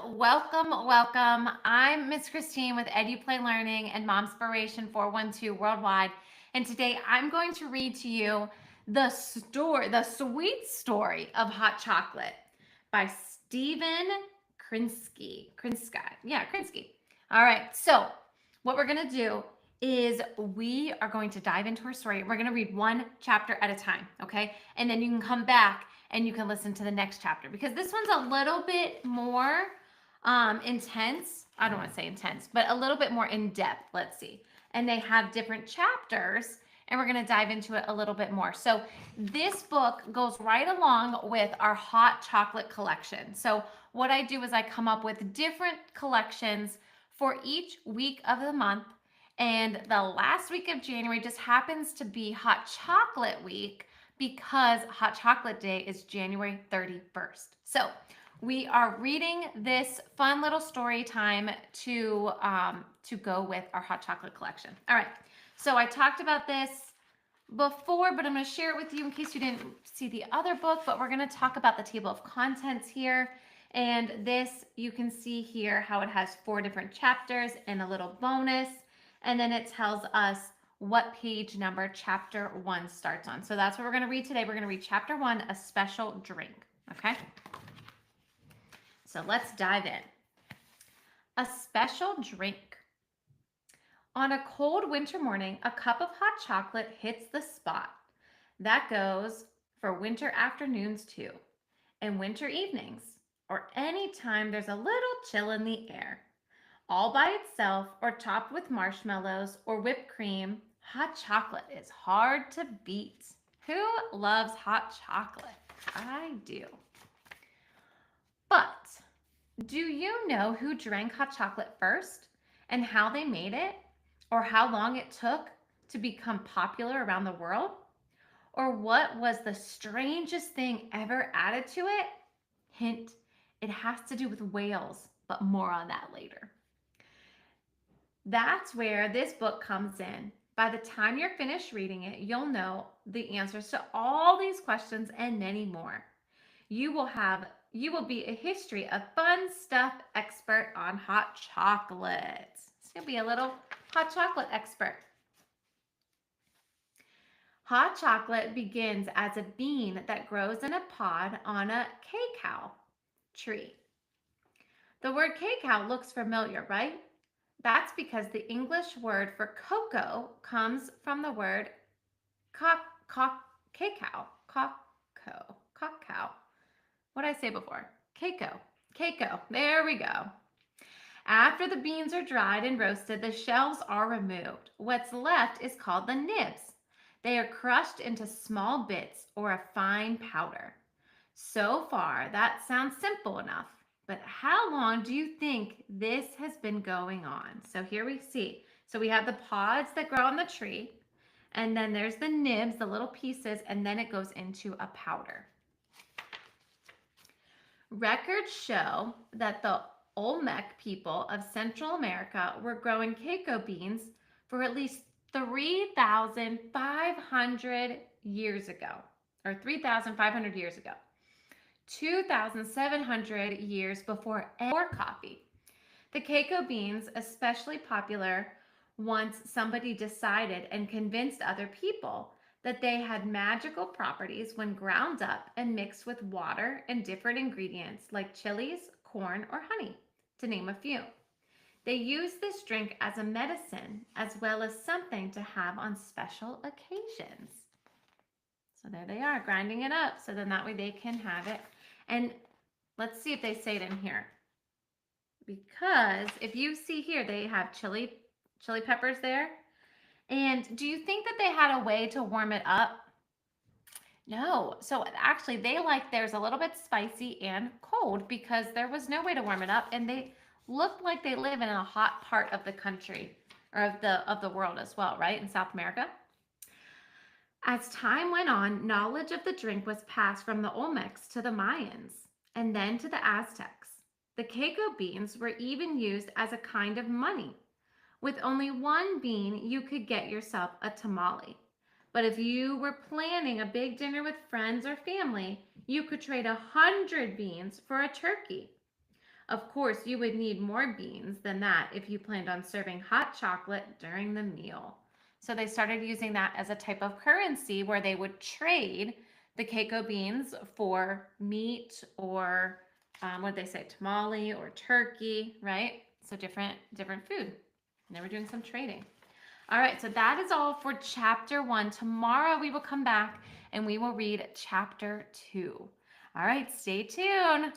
Welcome, welcome. I'm Miss Christine with EduPlay Learning and Momspiration 412 Worldwide. And today I'm going to read to you the sweet story of hot chocolate by Stephen Krensky. Krensky. All right. So, what we're going to do is we are going to dive into her story. We're going to read one chapter at a time, okay? And then you can come back and you can listen to the next chapter because this one's a little bit more intense. I don't want to say intense, but a little bit more in depth. Let's see. And they have different chapters, and we're going to dive into it a little bit more. So, this book goes right along with our hot chocolate collection. So, what I do is I come up with different collections for each week of the month. And the last week of January just happens to be Hot Chocolate Week because Hot Chocolate Day is January 31st. So, we are reading this fun little story time to go with our hot chocolate collection. All right. So I talked about this before, but I'm going to share it with you in case you didn't see the other book, but we're going to talk about the table of contents here. And this, you can see here how it has 4 different chapters and a little bonus. And then it tells us what page number chapter 1 starts on. So that's what we're going to read today. We're going to read chapter 1, A Special Drink. Okay. So let's dive in. A special drink. On a cold winter morning, a cup of hot chocolate hits the spot. That goes for winter afternoons too, and winter evenings, or any time there's a little chill in the air. All by itself or topped with marshmallows or whipped cream, hot chocolate is hard to beat. Who loves hot chocolate? I do. But do you know who drank hot chocolate first and how they made it or how long it took to become popular around the world? Or what was the strangest thing ever added to it? Hint, it has to do with whales, but more on that later. That's where this book comes in. By the time you're finished reading it, you'll know the answers to all these questions and many more. You will be a history of fun stuff expert on hot chocolate. So you'll be a little hot chocolate expert. Hot chocolate begins as a bean that grows in a pod on a cacao tree. The word cacao looks familiar, right? That's because the English word for cocoa comes from the word cacao. What did I say before? Keiko. There we go. After the beans are dried and roasted, the shells are removed. What's left is called the nibs. They are crushed into small bits or a fine powder. So far, that sounds simple enough. But how long do you think this has been going on? So here we see. So we have the pods that grow on the tree, and then there's the nibs, the little pieces, and then it goes into a powder. Records show that the Olmec people of Central America were growing cacao beans for at least 3,500 years ago, or 3,500 years ago. 2,700 years before coffee. The cacao beans, especially popular once somebody decided and convinced other people that they had magical properties when ground up and mixed with water and different ingredients like chilies, corn, or honey, to name a few. They used this drink as a medicine as well as something to have on special occasions. So there they are, grinding it up so then that way they can have it. And let's see if they say it in here. Because if you see here, they have chili peppers there. And do you think that they had a way to warm it up? No. So actually, they like theirs a little bit spicy and cold because there was no way to warm it up. And they look like they live in a hot part of the country or of the world as well, right? In South America. As time went on, knowledge of the drink was passed from the Olmecs to the Mayans and then to the Aztecs. The cacao beans were even used as a kind of money. With only one bean, you could get yourself a tamale. But if you were planning a big dinner with friends or family, you could trade 100 beans for a turkey. Of course, you would need more beans than that if you planned on serving hot chocolate during the meal. So they started using that as a type of currency where they would trade the keiko beans for meat or what did they say, tamale or turkey, right? So different food. And they were doing some trading. All right, so that is all for chapter 1. Tomorrow we will come back and we will read chapter 2. All right, stay tuned.